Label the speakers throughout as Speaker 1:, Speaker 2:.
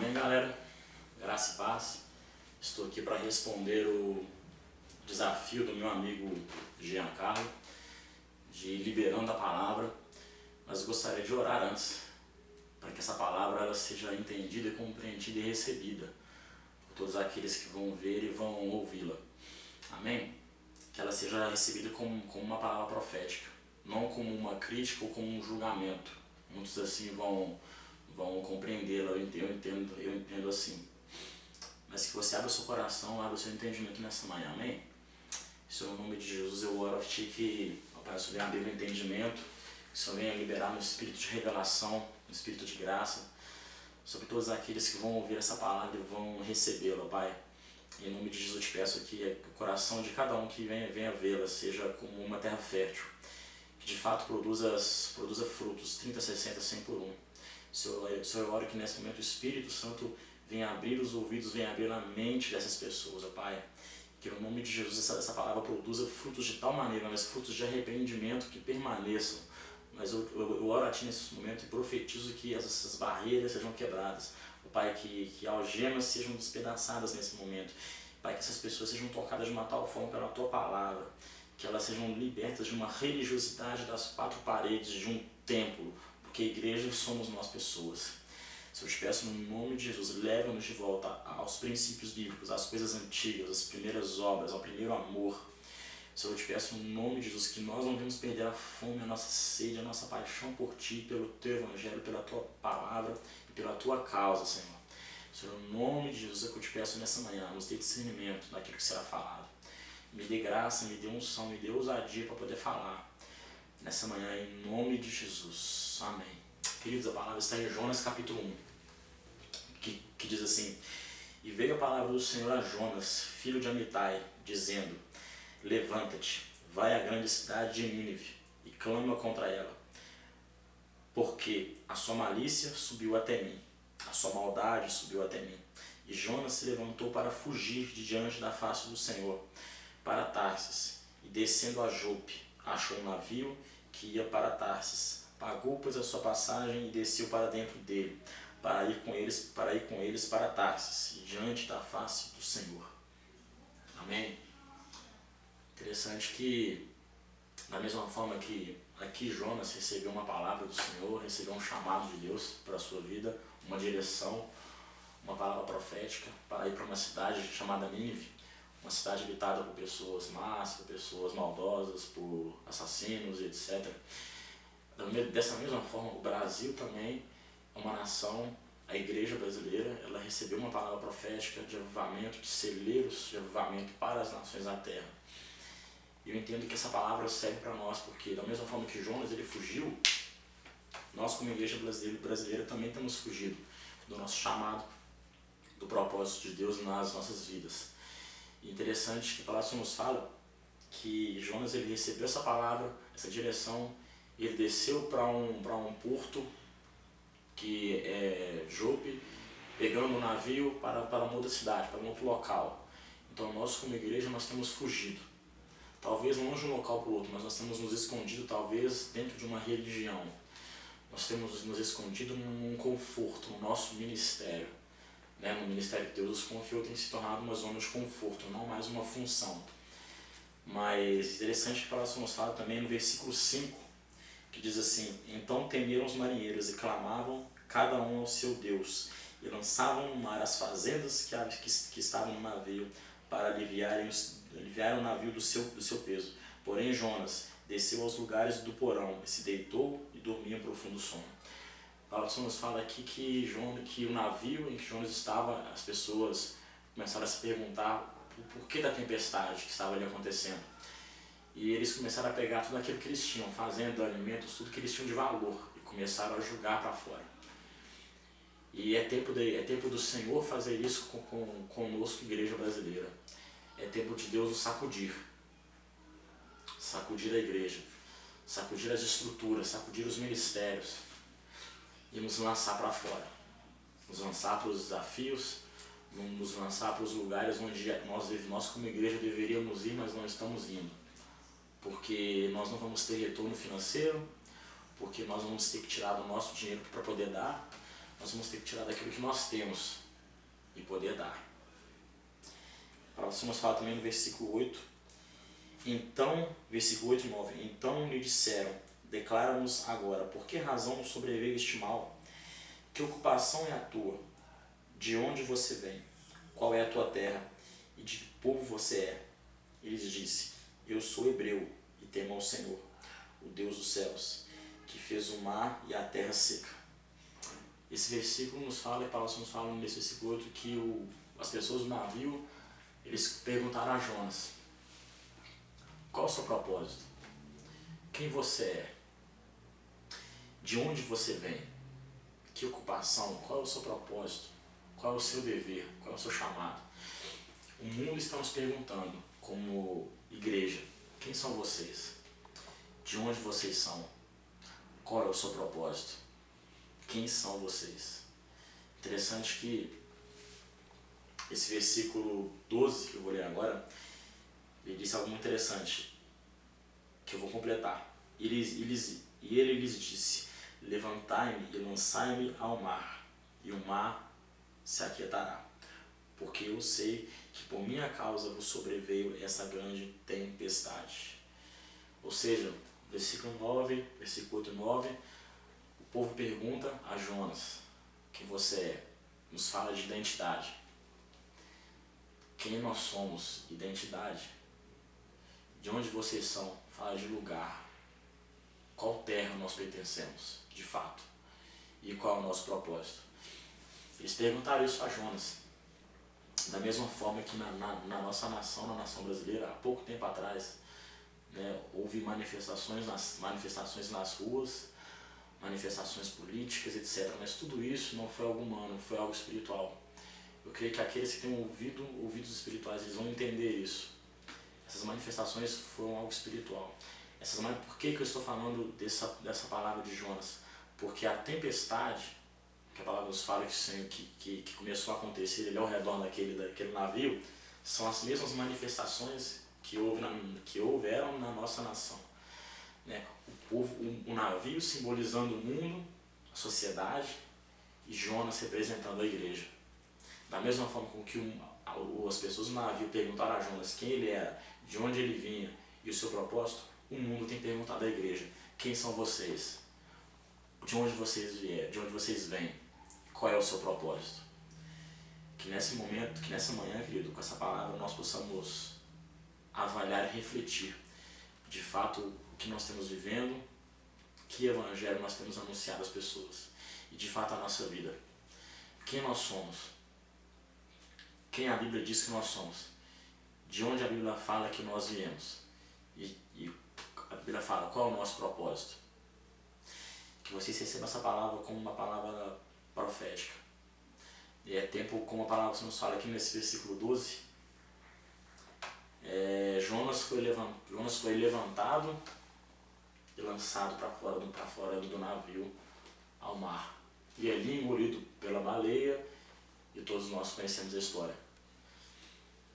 Speaker 1: Amém, galera? Graça e paz. Estou aqui para responder o desafio do meu amigo Giancarlo de liberando a palavra, mas gostaria de orar antes, para que essa palavra ela seja entendida, compreendida e recebida por todos aqueles que vão ver e vão ouvi-la. Amém? Que ela seja recebida como uma palavra profética, não como uma crítica ou como um julgamento. Muitos assim vão compreendê-la, eu entendo assim. Mas que você abra o seu coração, abra o seu entendimento nessa manhã, amém? Senhor, no nome de Jesus eu oro a Ti que, ó Pai, o Senhor venha abrir o entendimento, que o Senhor venha liberar no espírito de revelação, no espírito de graça, sobre todos aqueles que vão ouvir essa palavra e vão recebê-la, Pai. Em nome de Jesus eu te peço que o coração de cada um que venha vê-la seja como uma terra fértil, que de fato produza frutos, 30, 60, 100 por um. Senhor, eu oro que nesse momento o Espírito Santo venha abrir os ouvidos, venha abrir a mente dessas pessoas, ó Pai. Que no nome de Jesus essa palavra produza frutos de tal maneira, mas frutos de arrependimento que permaneçam. Mas eu oro a Ti nesse momento e profetizo que essas barreiras sejam quebradas. Ó Pai, que algemas sejam despedaçadas nesse momento. Pai, que essas pessoas sejam tocadas de uma tal forma pela Tua palavra, que elas sejam libertas de uma religiosidade das quatro paredes de um templo, porque a igreja somos nós pessoas. Senhor, eu te peço no nome de Jesus, leva-nos de volta aos princípios bíblicos, às coisas antigas, às primeiras obras, ao primeiro amor. Senhor, eu te peço no nome de Jesus que nós não vamos perder a fome, a nossa sede, a nossa paixão por Ti, pelo Teu Evangelho, pela Tua palavra e pela Tua causa, Senhor. Senhor, no nome de Jesus é que eu te peço nessa manhã, nos dê discernimento daquilo que será falado. Me dê graça, me dê unção, me dê ousadia para poder falar nessa manhã, em nome de Jesus. Amém. Queridos, a palavra está em Jonas capítulo 1, que diz assim: E veio a palavra do Senhor a Jonas, filho de Amitai, dizendo: Levanta-te, vai à grande cidade de Nínive, e clama contra ela, porque a sua malícia subiu até mim, a sua maldade subiu até mim. E Jonas se levantou para fugir de diante da face do Senhor, para Tarsis, e descendo a Jope, achou um navio que ia para Tarsis. Pagou, pois, a sua passagem e desceu para dentro dele, para ir com eles para Tarsis, diante da face do Senhor. Amém? Interessante que, da mesma forma que aqui Jonas recebeu uma palavra do Senhor, recebeu um chamado de Deus para a sua vida, uma direção, uma palavra profética, para ir para uma cidade chamada Nínive, uma cidade habitada por pessoas más, por pessoas maldosas, por assassinos, etc. Dessa mesma forma, o Brasil também é uma nação, a igreja brasileira, ela recebeu uma palavra profética de avivamento, de celeiros de avivamento para as nações da terra. E eu entendo que essa palavra serve para nós, porque da mesma forma que Jonas ele fugiu, nós como igreja brasileira também temos fugido do nosso chamado, do propósito de Deus nas nossas vidas. E interessante que a palavra nos fala que Jonas ele recebeu essa palavra, essa direção, e ele desceu para um porto que é Jope, pegando um navio para uma outra cidade, para um outro local. Então nós como igreja nós temos fugido, talvez longe de um local para o outro, mas nós temos nos escondido talvez dentro de uma religião. Nós temos nos escondido num conforto, no nosso ministério. No ministério que Deus nos confiou tem se tornado uma zona de conforto, não mais uma função. Mas interessante que a palavra nos fala também no versículo 5, que diz assim: Então temeram os marinheiros e clamavam cada um ao seu Deus, e lançavam no mar as fazendas que estavam no navio, para aliviarem o navio do seu peso. Porém Jonas desceu aos lugares do porão, e se deitou e dormia em profundo sono. A palavra nos fala aqui que o navio em que Jonas estava, as pessoas começaram a se perguntar o porquê da tempestade que estava ali acontecendo. E eles começaram a pegar tudo aquilo que eles tinham, fazenda, alimentos, tudo que eles tinham de valor, e começaram a jogar para fora. E é tempo do Senhor fazer isso conosco, igreja brasileira. É tempo de Deus nos sacudir a igreja, sacudir as estruturas, sacudir os ministérios, e nos lançar para fora, nos lançar para os desafios, nos lançar para os lugares onde nós como igreja deveríamos ir, mas não estamos indo, porque nós não vamos ter retorno financeiro, porque nós vamos ter que tirar do nosso dinheiro para poder dar, nós vamos ter que tirar daquilo que nós temos e poder dar. A palavra do Senhor nos fala também no versículo 8. Então, versículo 8 e 9. Então lhe disseram: declara-nos agora, por que razão nos sobreveio este mal? Que ocupação é a tua? De onde você vem? Qual é a tua terra? E de que povo você é? Ele lhes disse: eu sou hebreu e temo ao Senhor, o Deus dos céus, que fez o mar e a terra seca. Esse versículo nos fala, e a palavra nos fala nesse versículo 8, que as pessoas do navio, eles perguntaram a Jonas: qual é o seu propósito? Quem você é? De onde você vem? Que ocupação? Qual é o seu propósito? Qual é o seu dever? Qual é o seu chamado? O mundo está nos perguntando, como igreja: quem são vocês? De onde vocês são? Qual é o seu propósito? Quem são vocês? Interessante que esse versículo 12, que eu vou ler agora, ele disse algo muito interessante, que eu vou completar. E ele lhes disse: levantai-me e lançai-me ao mar, e o mar se aquietará, porque eu sei que por minha causa vos sobreveio essa grande tempestade. Ou seja, versículo 9, versículo 8 e 9, o povo pergunta a Jonas: quem você é? Nos fala de identidade. Quem nós somos? Identidade. De onde vocês são? Fala de lugar. Qual terra nós pertencemos, de fato? E qual é o nosso propósito? Eles perguntaram isso a Jonas. Da mesma forma que na nossa nação, na nação brasileira, há pouco tempo atrás, né, houve manifestações nas ruas, manifestações políticas, etc. Mas tudo isso não foi algo humano, foi algo espiritual. Eu creio que aqueles que têm ouvidos espirituais, eles vão entender isso. Essas manifestações foram algo espiritual. Por que eu estou falando dessa palavra de Jonas? Porque a tempestade, que a palavra nos fala que começou a acontecer ali ao redor daquele navio, são as mesmas manifestações que houveram na nossa nação. Né? O navio simbolizando o mundo, a sociedade, e Jonas representando a igreja. Da mesma forma com que as pessoas do navio perguntaram a Jonas quem ele era, de onde ele vinha e o seu propósito, o mundo tem perguntado à igreja: quem são vocês? De onde vocês vieram? De onde vocês vêm? Qual é o seu propósito? Que nesse momento, que nessa manhã, querido, com essa palavra nós possamos avaliar e refletir de fato o que nós temos vivendo, que evangelho nós temos anunciado às pessoas e de fato a nossa vida. Quem nós somos? Quem a Bíblia diz que nós somos? De onde a Bíblia fala que nós viemos? E a Bíblia fala qual é o nosso propósito? Que vocês recebam essa palavra como uma palavra profética. E é tempo, como a palavra que nos fala aqui nesse versículo 12, Jonas foi levantado e lançado para fora do navio ao mar. E ali engolido pela baleia, e todos nós conhecemos a história.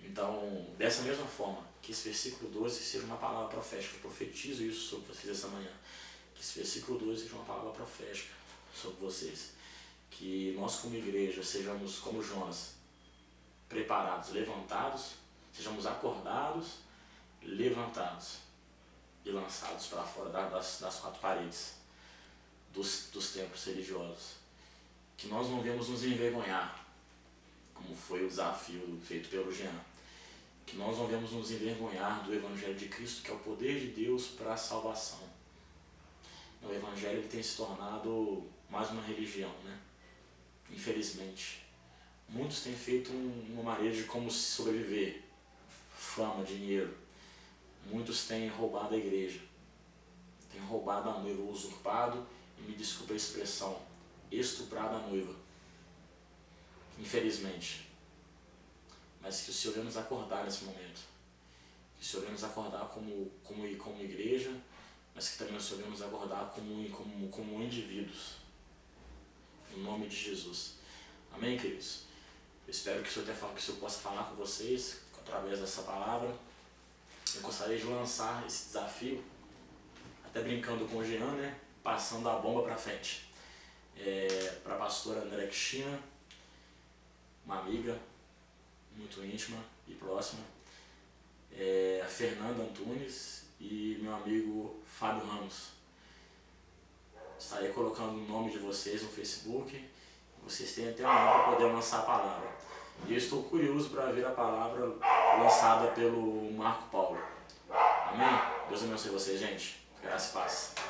Speaker 1: Então, dessa mesma forma, que esse versículo 12 seja uma palavra profética. Eu profetizo isso sobre vocês essa manhã. Que esse versículo 12 seja uma palavra profética sobre vocês. Que nós como igreja sejamos como Jonas, preparados, levantados, sejamos acordados, levantados e lançados para fora das quatro paredes dos templos religiosos. Que nós não venhamos nos envergonhar, como foi o desafio feito pelo Jean. Que nós não venhamos nos envergonhar do Evangelho de Cristo, que é o poder de Deus para a salvação. O Evangelho ele tem se tornado mais uma religião, né? Infelizmente. Muitos têm feito uma maneira de como sobreviver. Fama, dinheiro. Muitos têm roubado a igreja. Têm roubado a noiva, usurpado, e me desculpe a expressão, estuprado a noiva. Infelizmente. Mas que o Senhor venha nos acordar nesse momento. Que o Senhor venha nos acordar como igreja, mas que também o Senhor venha nos acordar como indivíduos. Em nome de Jesus. Amém, queridos? Eu espero que o Senhor possa falar com vocês através dessa palavra. Eu gostaria de lançar esse desafio, até brincando com o Jean, né? Passando a bomba para frente. para a pastora André Cristina, uma amiga muito íntima e próxima, a Fernanda Antunes e meu amigo Fábio Ramos. Estarei colocando o nome de vocês no Facebook. Vocês têm até amanhã para poder lançar a palavra. E eu estou curioso para ver a palavra lançada pelo Marco Paulo. Amém? Deus abençoe vocês, gente. Graça e paz.